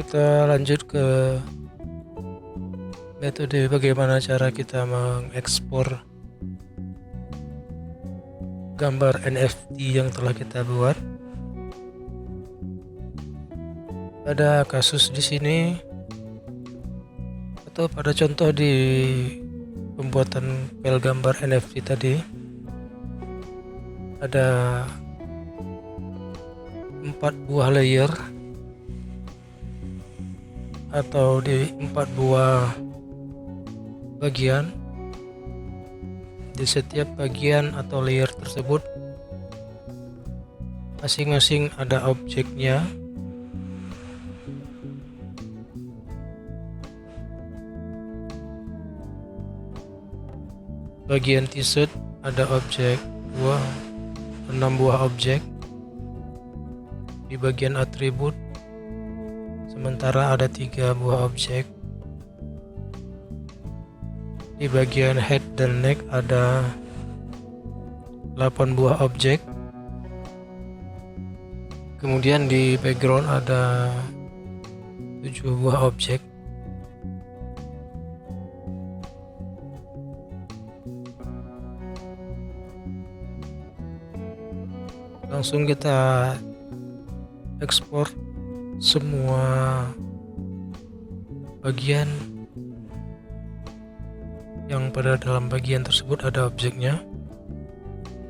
Kita lanjut ke metode bagaimana cara kita mengekspor gambar NFT yang telah kita buat. Pada kasus di sini atau pada contoh di pembuatan file gambar NFT tadi, ada 4 buah layer atau di 4 buah bagian. Di setiap bagian atau layer tersebut masing-masing ada objeknya. Bagian t-shirt ada objek 6 buah objek. Di bagian atribut sementara ada 3 buah objek. Di bagian head dan neck ada 8 buah objek. Kemudian di background ada 7 buah objek. Langsung kita ekspor semua bagian yang pada dalam bagian tersebut ada objeknya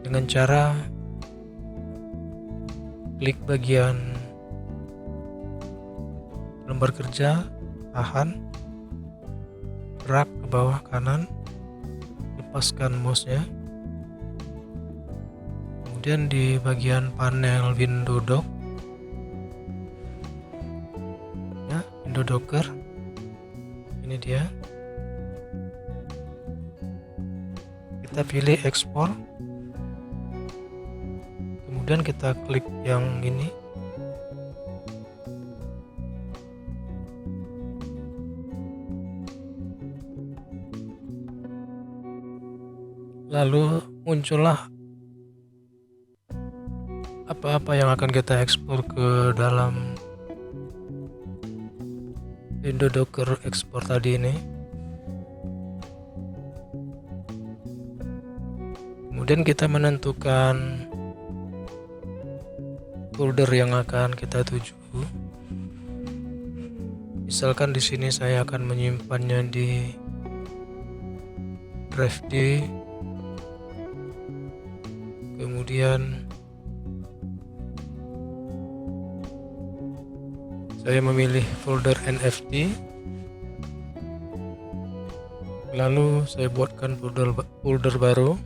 dengan cara klik bagian lembar kerja, tahan, drag ke bawah kanan, lepaskan mouse-nya. Kemudian di bagian panel window dock, ya, window docker, ini dia. Kita pilih ekspor, kemudian kita klik yang ini, lalu muncullah apa-apa yang akan kita ekspor ke dalam window docker ekspor tadi ini. Kemudian kita menentukan folder yang akan kita tuju. Misalkan di sini saya akan menyimpannya di drive D. Kemudian saya memilih folder NFT. Lalu saya buatkan folder baru.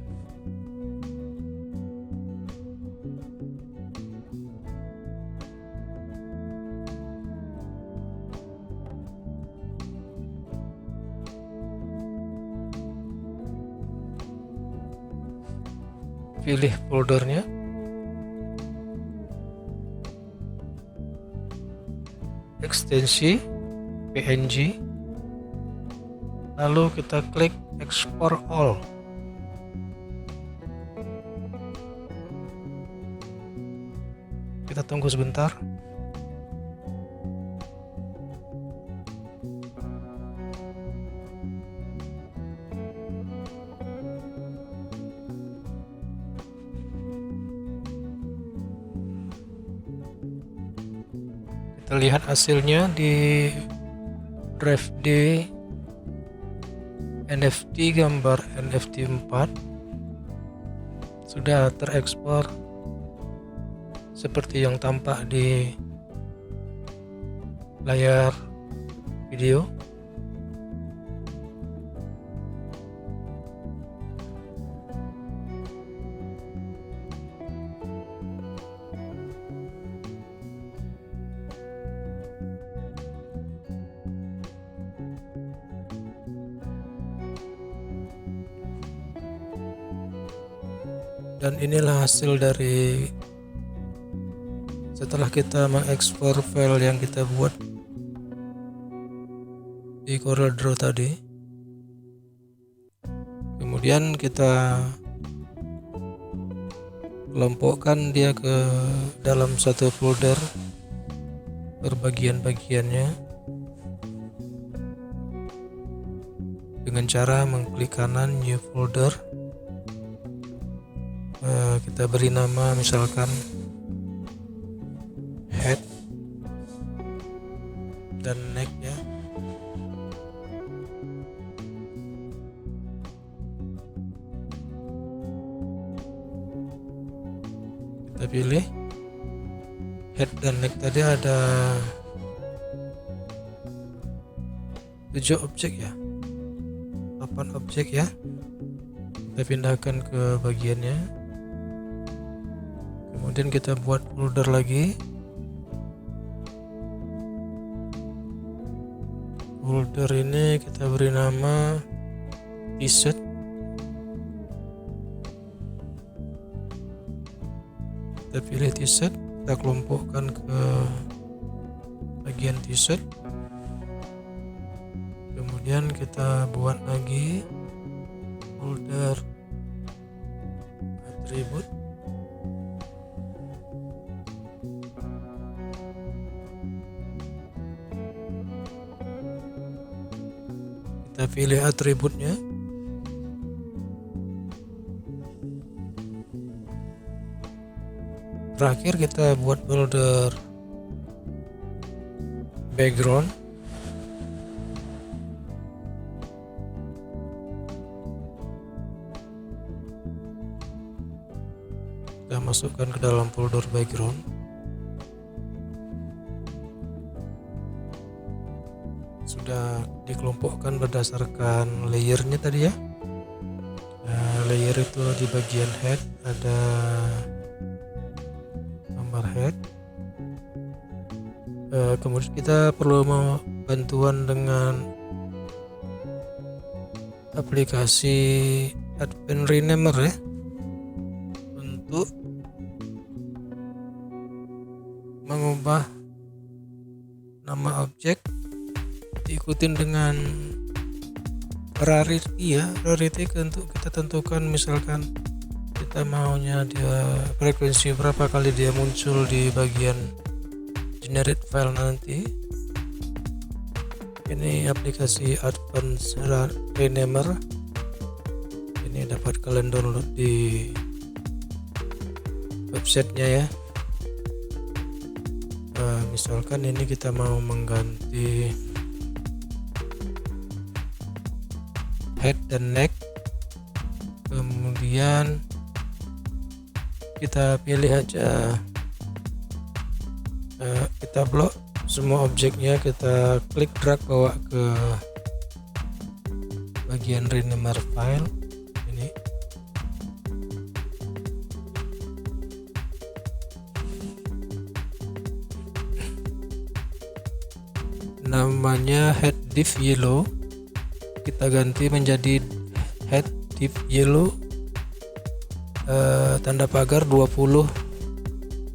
Pilih foldernya, ekstensi PNG, lalu kita klik export all. Kita tunggu sebentar. Kita lihat hasilnya di drive D NFT gambar NFT 4 sudah terekspor seperti yang tampak di layar video. Dan inilah hasil dari setelah kita mengekspor file yang kita buat di CorelDRAW tadi. Kemudian kita kelompokkan dia ke dalam satu folder per bagian-bagiannya dengan cara mengklik kanan new folder. Kita beri nama misalkan head dan neck ya. Kita pilih head dan neck, tadi ada 7 objek ya, 8 objek ya. Kita pindahkan ke bagiannya, kemudian kita buat folder lagi. Folder ini kita beri nama t-shirt. Kita pilih t-shirt, kita kelompokkan ke bagian t-shirt. Kemudian kita buat lagi folder atribut. Kita pilih atributnya. Terakhir kita buat folder background. Kita masukkan ke dalam folder background. Sudah dikelompokkan berdasarkan layernya tadi ya. Layer itu di bagian head ada gambar head. Kemudian kita perlu bantuan dengan aplikasi Advanced Renamer ya, untuk mengubah nama objek diikutin dengan rarity ya. Rarity untuk kita tentukan, misalkan kita maunya dia frekuensi berapa kali dia muncul di bagian generate file nanti. Ini aplikasi Advanced Renamer, ini dapat kalian download di websitenya ya. Misalkan ini kita mau mengganti head dan neck, kemudian kita pilih aja, kita blok semua objeknya, kita klik drag bawa ke bagian Renamer file ini. Namanya head div yellow, kita ganti menjadi head div yellow tanda pagar 20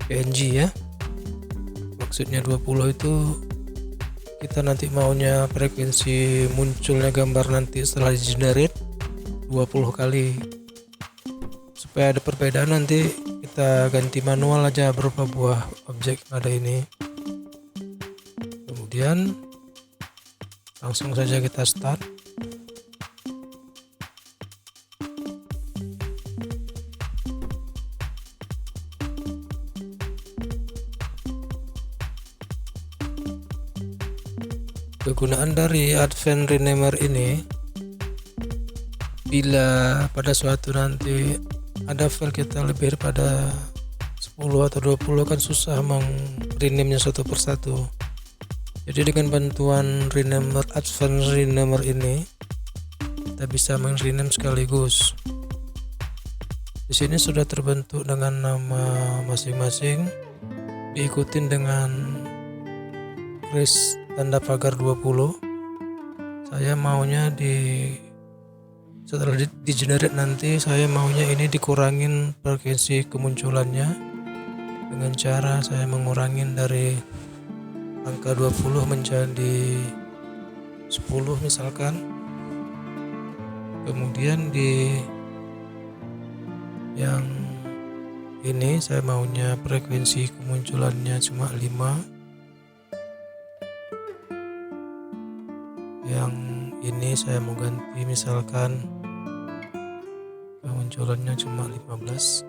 PNG ya. Maksudnya 20 itu kita nanti maunya frekuensi munculnya gambar nanti setelah di generate 20 kali. Supaya ada perbedaan nanti kita ganti manual aja berapa buah objek ada ini. Kemudian langsung saja kita start. Kegunaan dari Advanced Renamer ini, bila pada suatu nanti ada file kita lebih daripada 10 atau 20 kan susah rename-nya satu persatu. Jadi dengan bantuan Renamer, Advanced Renamer ini, kita bisa rename sekaligus. Di sini sudah terbentuk dengan nama masing-masing, diikutin dengan kris tanda pagar 20. Saya maunya setelah di generate nanti saya maunya ini dikurangin frekuensi kemunculannya dengan cara saya mengurangin dari angka 20 menjadi 10 misalkan. Kemudian di yang ini saya maunya frekuensi kemunculannya cuma 5. yang ini saya mau ganti, misalkan kemunculannya cuma 15.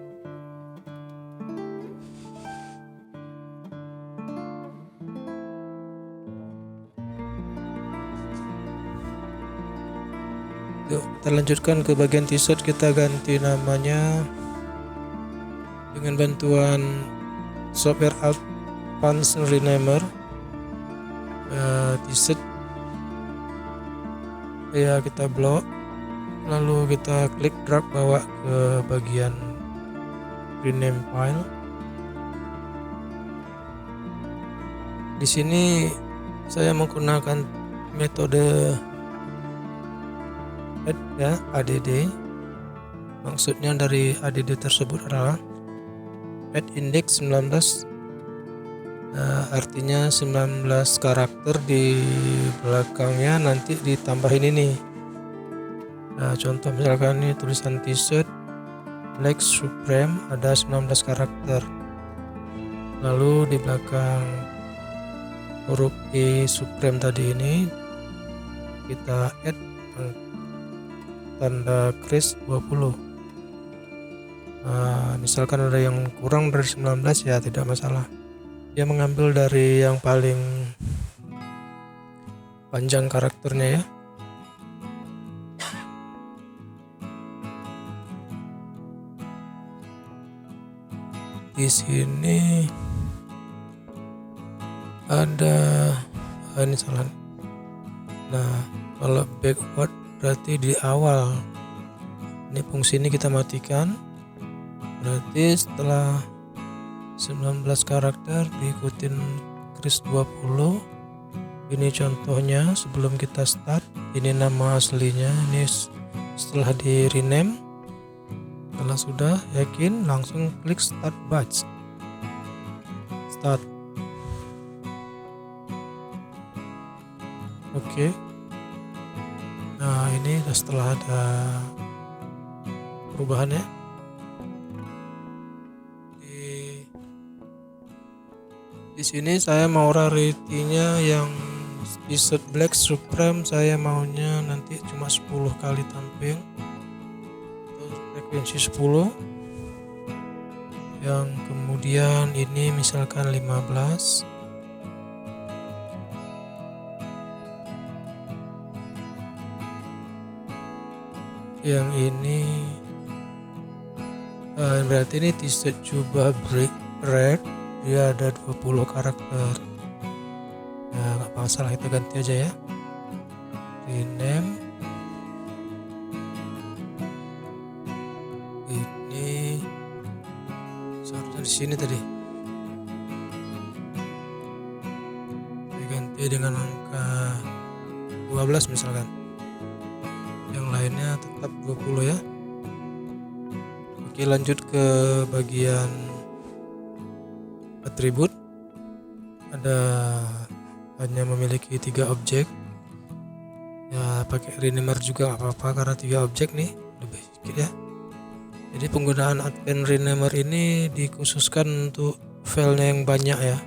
Yuk kita lanjutkan ke bagian t-shirt. Kita ganti namanya dengan bantuan software Advanced Renamer. T-shirt ya kita blok, lalu kita klik drag bawa ke bagian rename file. Di sini saya menggunakan metode add ya, add. Maksudnya dari add tersebut adalah add index 19, artinya 19 karakter di belakangnya nanti ditambahin ini. Contoh misalkan ini tulisan t-shirt Black Supreme ada 19 karakter, lalu di belakang huruf E Supreme tadi ini kita add tanda kris 20. Misalkan ada yang kurang dari 19 ya tidak masalah, dia mengambil dari yang paling panjang karakternya ya. Di sini ada ini salah. Nah, kalau backward berarti di awal. Ini fungsi ini kita matikan. Berarti setelah 19 karakter diikutin kris 20. Ini contohnya sebelum kita start. Ini nama aslinya. Ini setelah di rename. Kalau sudah yakin langsung klik start batch. Start. Oke. Nah, ini setelah ada perubahan ya. Di sini saya mau rarity-nya yang t-shirt Black Supreme, saya maunya nanti cuma 10 kali tampil. Frekuensi 10. Yang kemudian ini misalkan 15. Yang ini berarti ini t-shirt jubah break red, dia ada 20 karakter. Nah, nggak masalah, kita ganti aja ya. Rename. Ini seharusnya di sini tadi. Saya ganti dengan angka 12 misalkan. Yang lainnya tetap 20 ya. Oke, lanjut ke bagian atribut. Ada hanya memiliki 3 objek ya, pakai renamer juga nggak apa-apa karena 3 objek nih lebih sedikit ya. Jadi penggunaan Advanced Renamer ini dikhususkan untuk filenya yang banyak ya.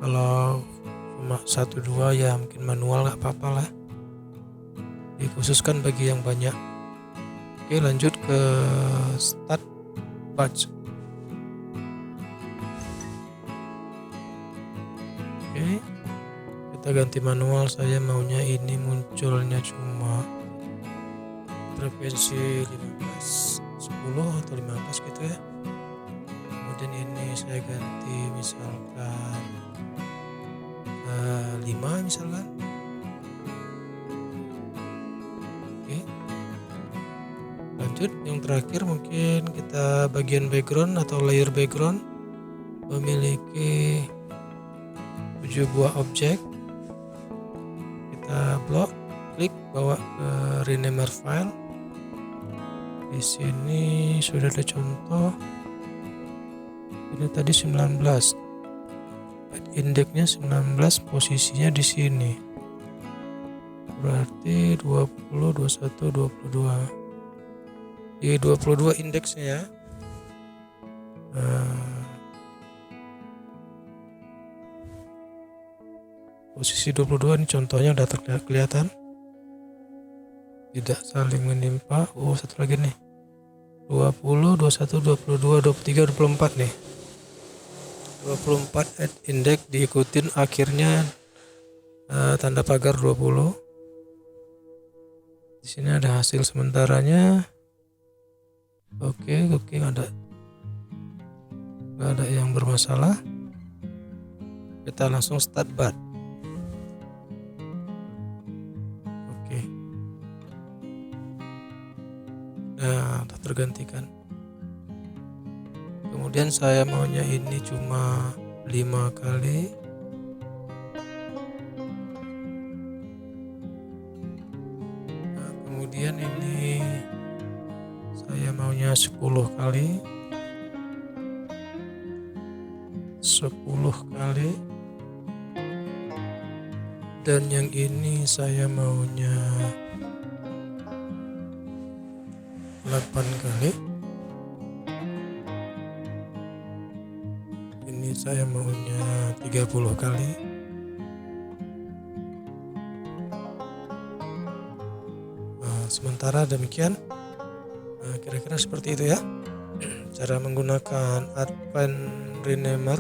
Kalau cuma 1-2 ya mungkin manual nggak apa-apa lah, dikhususkan bagi yang banyak. Oke, lanjut ke start batch. Oke, kita ganti manual. Saya maunya ini munculnya cuma frekuensi 15, 10 atau 15 gitu ya. Kemudian ini saya ganti misalkan 5 misalkan. Oke, lanjut yang terakhir mungkin kita bagian background atau layer background memiliki 7 buah objek. Kita blok, klik bawa ke renamer file. Di sini sudah ada contoh. Ini tadi 19. Indeksnya 19, posisinya di sini. Berarti 20, 21, 22. Di 22 indeksnya ya. posisi 22 ini contohnya udah terlihat kelihatan tidak saling menimpa. Satu lagi nih 20, 21, 22, 23, 24 nih. 24 at index diikutin akhirnya tanda pagar 20. Di sini ada hasil sementaranya. Oke, nggak ada yang bermasalah. Kita langsung start bat. Oke. Nah, udah tergantikan. Kemudian saya maunya ini cuma 5 kali. Nah, kemudian ini saya maunya 10 kali. 10 kali. Dan yang ini saya maunya 8 kali. Ini saya maunya 30 kali. Sementara demikian. Kira-kira seperti itu ya cara menggunakan Advanced Renamer.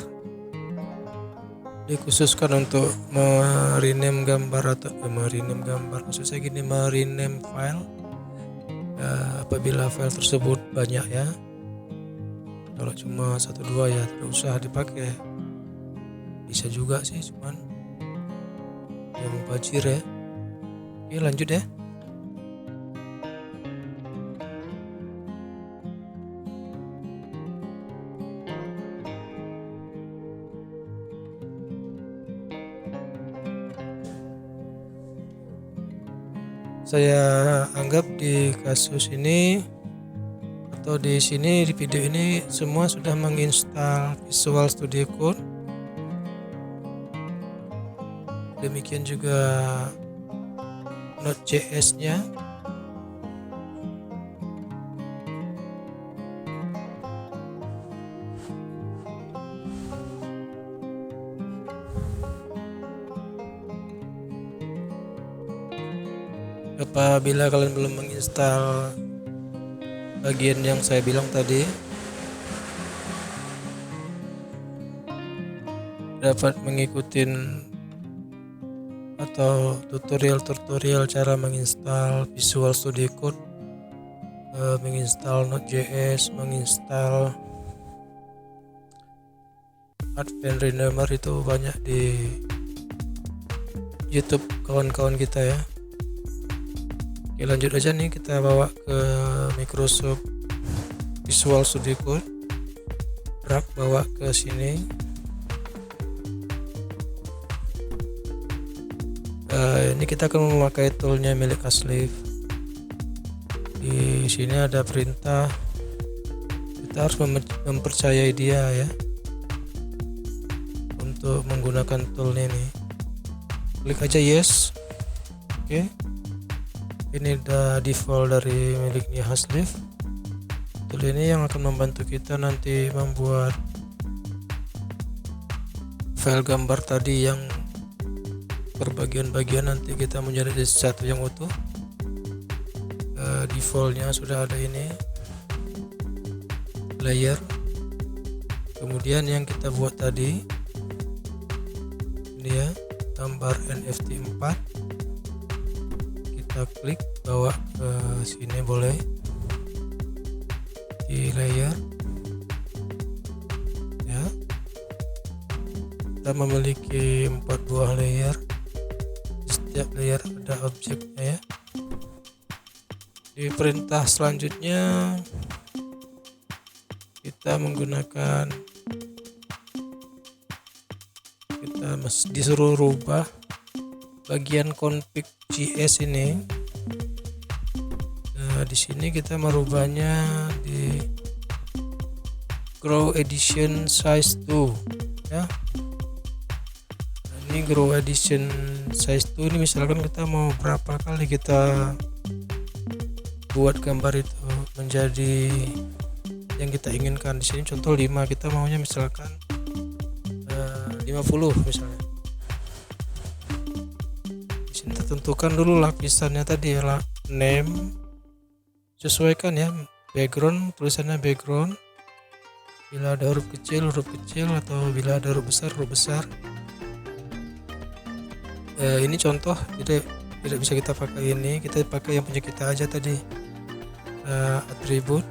Dikhususkan untuk merename gambar atau maksud saya gini, merename file apabila file tersebut banyak ya. Kalau cuma 1-2 ya tidak usah dipakai, bisa juga sih, cuman ya mubazir ya. Oke, lanjut ya. Saya anggap di kasus ini atau di sini di video ini semua sudah menginstal Visual Studio Code. Demikian juga Node.js-nya. Apabila kalian belum menginstal bagian yang saya bilang tadi, dapat mengikuti atau tutorial cara menginstal Visual Studio Code, menginstal Node.js, menginstal Advanced Renamer, itu banyak di YouTube kawan-kawan kita ya. Oke, lanjut aja nih, kita bawa ke Microsoft Visual Studio Code, drag bawa ke sini. Ini kita akan memakai toolnya milik Aslif. Di sini ada perintah, kita harus mempercayai dia ya untuk menggunakan tool ini. Klik aja yes. Oke. Ini udah default dari miliknya Aslif. Tool ini yang akan membantu kita nanti membuat file gambar tadi yang berbagian-bagian, nanti kita menjadi satu yang utuh. Defaultnya sudah ada ini layer. Kemudian yang kita buat tadi ini ya, gambar NFT 4. Kita klik bawa ke sini, boleh di layer ya. Kita memiliki 4 buah layer, setiap layer ada objeknya ya. Di perintah selanjutnya kita menggunakan, kita disuruh rubah bagian config JS ini. Nah, di sini kita merubahnya di grow edition size 2 ya. Nah, ini grow edition size 2 ini misalkan kita mau berapa kali kita buat gambar itu menjadi yang kita inginkan. Di sini contoh 5, kita maunya misalkan 50 misalnya. kita tentukan dulu lapisannya tadi ya, name, sesuaikan ya, background, tulisannya background, bila ada huruf kecil atau bila ada huruf besar. Ini contoh, tidak bisa kita pakai ini, kita pakai yang punya kita aja tadi. Atribut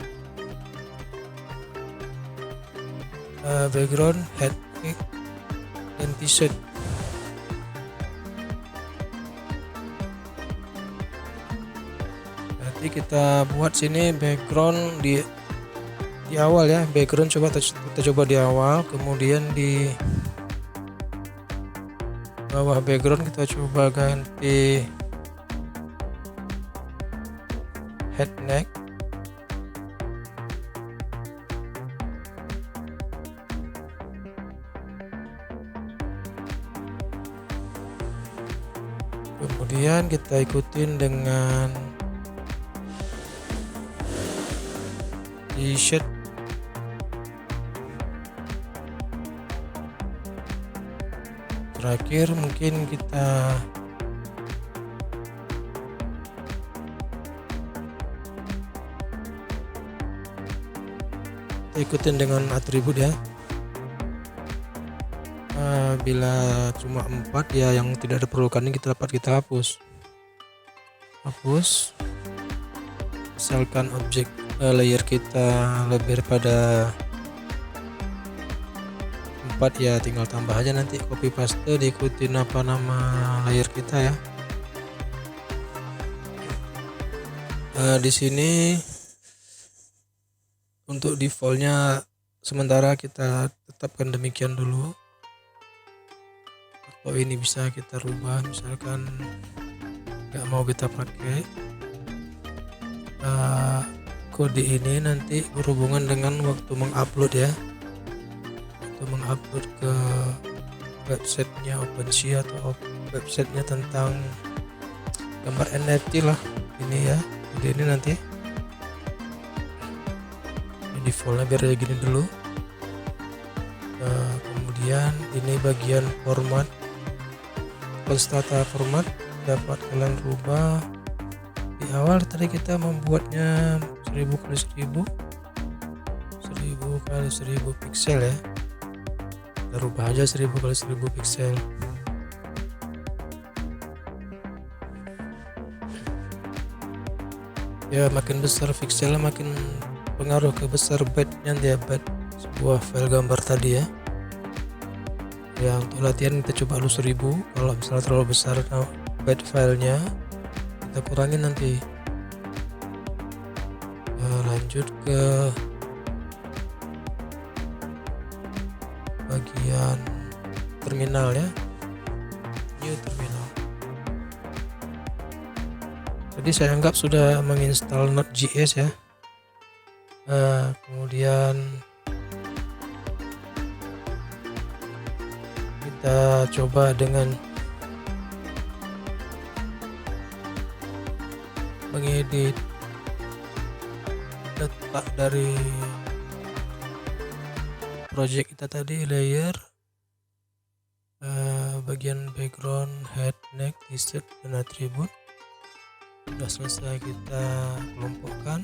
background, head, dan t-shirt. Nanti kita buat sini background di awal ya, background kita coba di awal, kemudian di bawah background kita coba ganti head, neck. Kemudian kita ikutin dengan t-shirt. Terakhir mungkin kita ikutin dengan atribut ya. Bila cuma 4 ya, yang tidak diperlukan ini kita hapus. Misalkan objek layer kita lebih daripada 4 ya, tinggal tambah aja, nanti copy paste diikutin apa nama layer kita ya. Di sini untuk defaultnya sementara kita tetapkan demikian dulu, atau ini bisa kita rubah, misalkan nggak mau kita pakai. Kode ini nanti berhubungan dengan waktu mengupload ya, mengupload ke websitenya OpenSea atau websitenya tentang gambar NFT lah ini ya. Jadi ini nanti defaultnya biar kayak gini dulu. Kemudian ini bagian format, tata format dapat kalian rubah. Di awal tadi kita membuatnya 1000 x 1000 pixel ya, kita rubah aja 1000 x 1000 pixel. Ya, makin besar pixelnya makin pengaruh ke besar byte-nya dia, byte sebuah file gambar tadi ya. Ya, untuk latihan kita coba dulu 1000. Kalau misalnya terlalu besar byte filenya, kita kurangin nanti. Lanjut ke bagian terminal ya, new terminal. Jadi saya anggap sudah menginstal Node.js ya. Kemudian kita coba dengan mengedit letak dari project kita tadi, layer, bagian background, head, neck, t-shirt, dan atribut. Sudah selesai kita kelompokkan.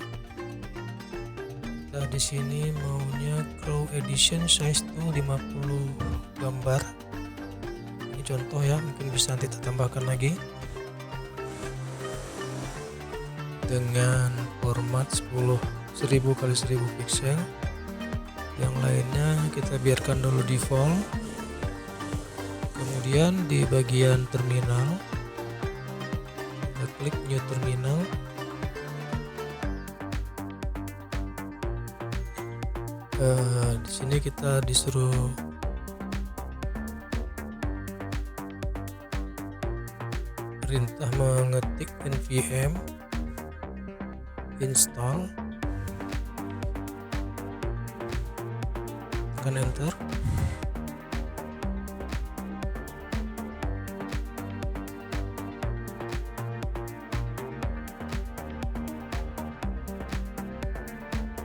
Kita di sini maunya Crow Edition size tuh 50 gambar. Ini contoh ya, mungkin bisa nanti kita tambahkan lagi dengan format 1000 x 1000 pixel. Yang lainnya kita biarkan dulu default. Kemudian di bagian terminal kita klik new terminal. Di sini kita disuruh perintah mengetik npm install, tekan enter.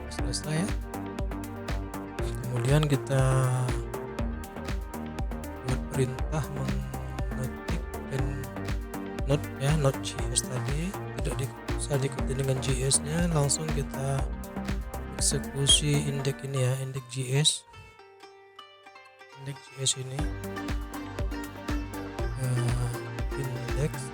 Selesai ya. Kemudian kita buat perintah mengetik Node.js tadi tidak bisa diikuti dengan JS-nya, langsung kita eksekusi indeks ini ya, indeks.js ini indeks.js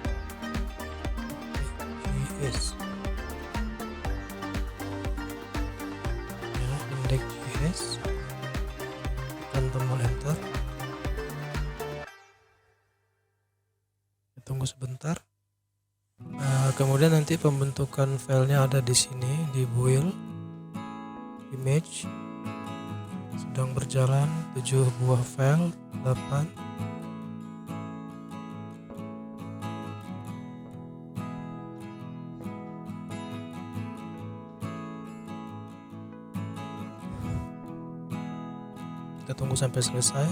ya, indeks.js, tekan tombol enter, tunggu sebentar. Kemudian nanti pembentukan filenya ada di sini di build image, sedang berjalan 7 buah file 8. Kita tunggu sampai selesai.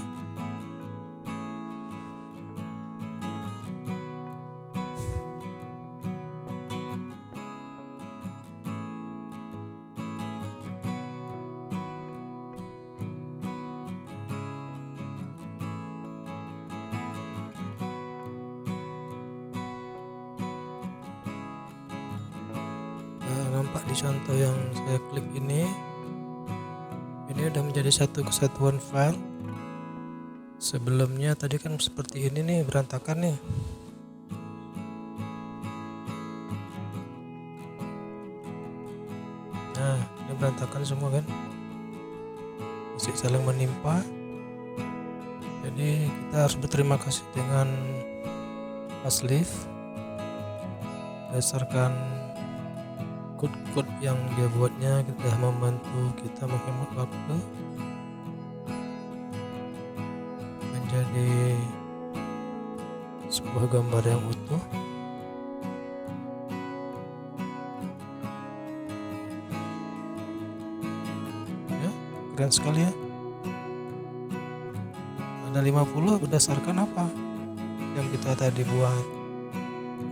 Nampak di contoh yang saya klik ini udah menjadi satu kesatuan file. Sebelumnya tadi kan seperti ini nih, berantakan nih. Nah, ini berantakan semua kan, masih saling menimpa. Jadi kita harus berterima kasih dengan Asleaf berdasarkan code yang dia buatnya, sudah membantu kita menghemat waktu menjadi sebuah gambar yang utuh. Ya, keren sekali ya. Ada 50 berdasarkan apa yang kita tadi buat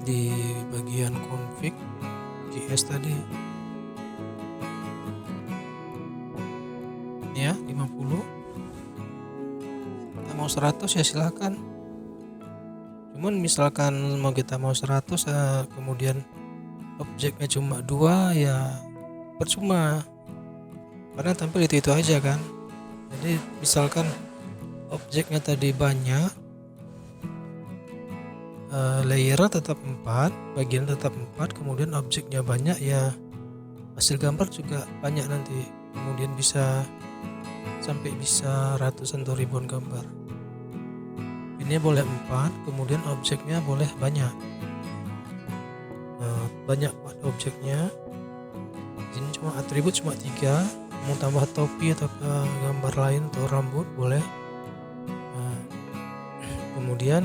di bagian config JS tadi ya, 50. Kita mau 100 ya silakan. Cuman misalkan kita mau 100 kemudian objeknya cuma 2 ya percuma, karena tampil itu aja kan. Jadi misalkan objeknya tadi banyak, layernya tetap 4, bagian tetap 4, kemudian objeknya banyak ya hasil gambar juga banyak nanti, kemudian bisa sampai bisa ratusan atau ribuan gambar. Ini boleh 4, kemudian objeknya boleh banyak. Nah, banyak objeknya. Ini cuma atribut cuma 3, mau tambah topi atau gambar lain atau rambut boleh. Nah, kemudian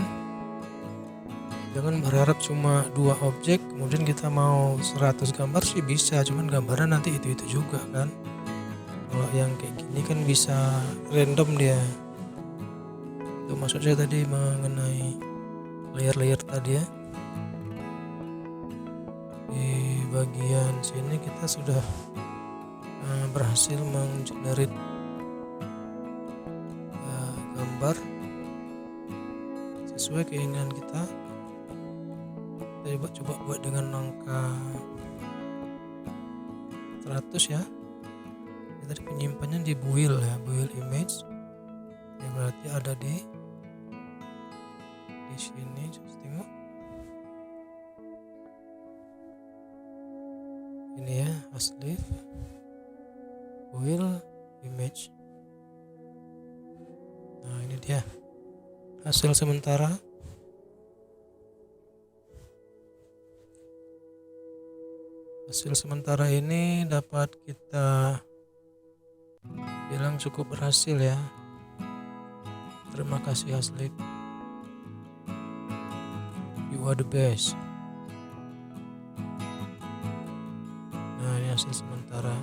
jangan berharap cuma 2 objek kemudian kita mau 100 gambar sih bisa, cuman gambarnya nanti itu juga kan. Kalau yang kayak gini kan bisa random dia. Itu maksud saya tadi mengenai layer-layer tadi ya. Di bagian sini kita sudah berhasil menggenerate gambar sesuai keinginan kita. Kita coba buat dengan angka 100 ya. Ini tadi penyimpannya di build ya, build image. Ini berarti ada di sini. Coba tengok. Ini ya, Asleaf build image. Nah, ini dia hasil sementara. Hasil sementara ini dapat kita bilang cukup berhasil ya. Terima kasih Asleaf. You are the best. Nah, ini hasil sementara.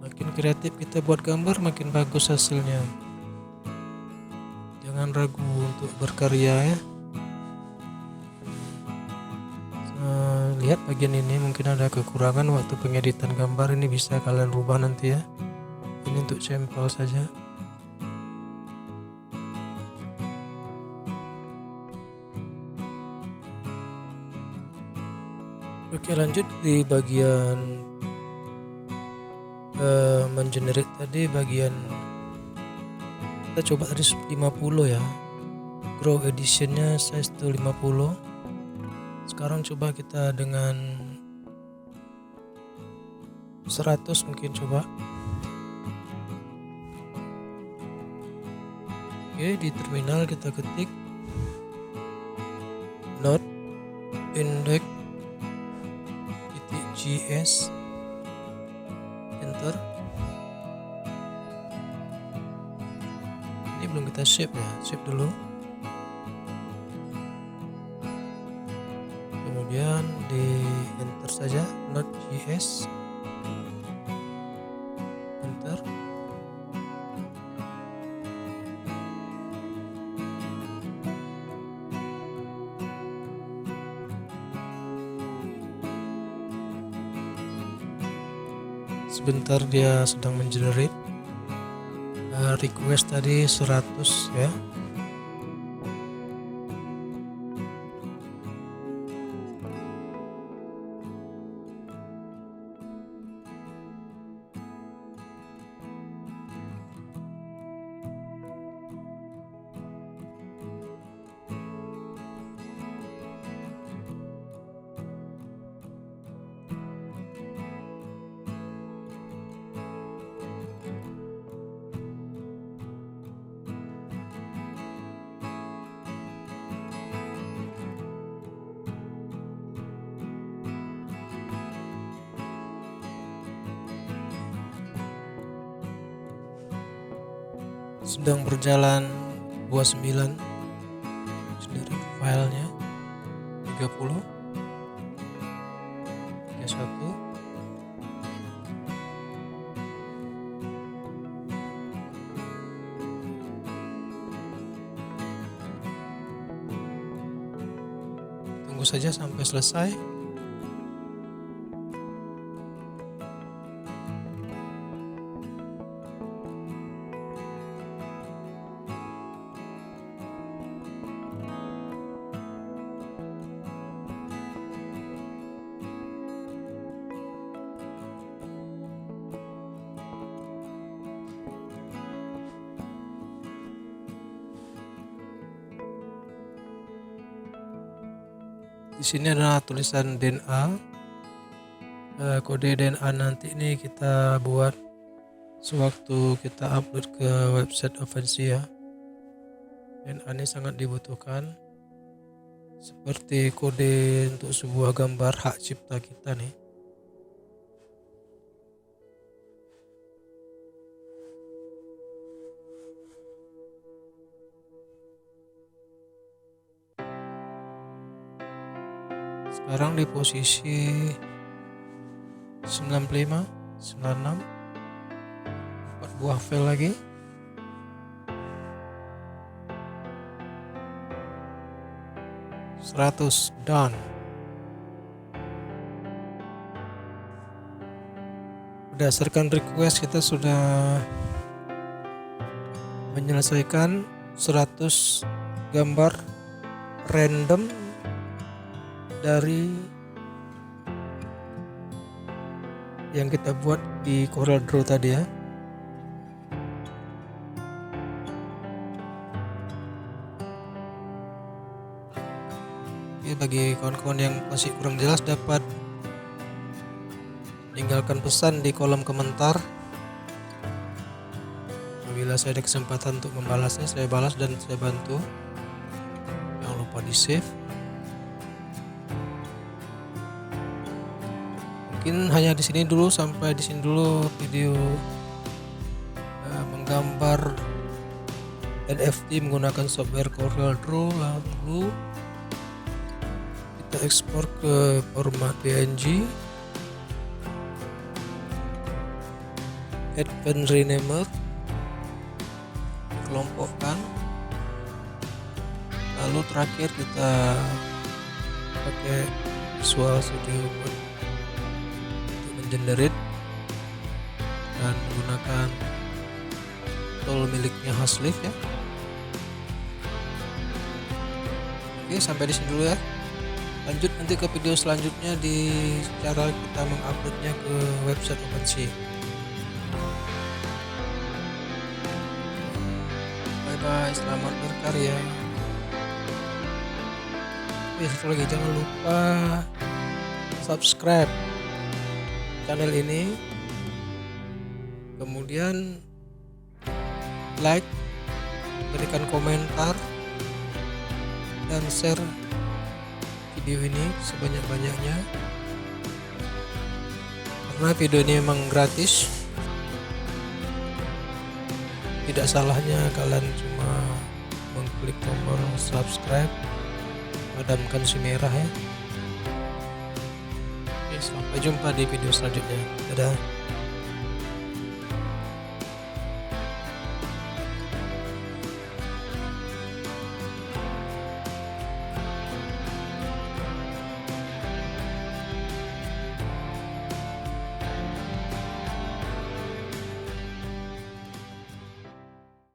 Makin kreatif kita buat gambar, makin bagus hasilnya. Jangan ragu untuk berkarya ya. Lihat bagian ini mungkin ada kekurangan waktu pengeditan gambar, ini bisa kalian rubah nanti ya. Ini untuk sampel saja. Oke, lanjut di bagian mengenerate tadi. Bagian kita coba tadi 50 ya, grow editionnya size to 50. Sekarang coba kita dengan 100 mungkin, coba. Oke, di terminal kita ketik node index.js, enter. Ini belum kita save ya, save dulu. Kemudian di enter saja node.js, enter. Sebentar, dia sedang mengenerate. Request tadi 100 ya. Sedang berjalan 29 generate filenya 30 31. Tunggu saja sampai selesai. Di sini ada tulisan DNA. Kode DNA nanti ini kita buat sewaktu kita upload ke website OpenSea. DNA ini sangat dibutuhkan seperti kode untuk sebuah gambar hak cipta kita nih. Sekarang di posisi 95, 96, 4 buah file lagi. Seratus, done. Berdasarkan request kita sudah menyelesaikan 100 gambar random dari yang kita buat di CorelDRAW tadi ya. Oke, bagi kawan-kawan yang masih kurang jelas dapat tinggalkan pesan di kolom komentar. Apabila saya ada kesempatan untuk membalasnya, saya balas dan saya bantu. Jangan lupa di save. Mungkin hanya di sini dulu, sampai di sini dulu video menggambar NFT menggunakan software CorelDRAW. Lalu kita ekspor ke format PNG, add pen renamer, kelompokkan, lalu terakhir kita pakai Visual Studio Code generate dan menggunakan tool miliknya Hasleaf ya. Oke, sampai di sini dulu ya. Lanjut nanti ke video selanjutnya di cara kita menguploadnya ke website OpenSea. Bye bye, selamat berkarya. Satu lagi, jangan lupa subscribe channel ini, kemudian like, berikan komentar, dan share video ini sebanyak-banyaknya, karena video ini memang gratis. Tidak salahnya kalian cuma mengklik tombol subscribe, padamkan si merah ya. Oke, sampai jumpa di video selanjutnya. Dadah.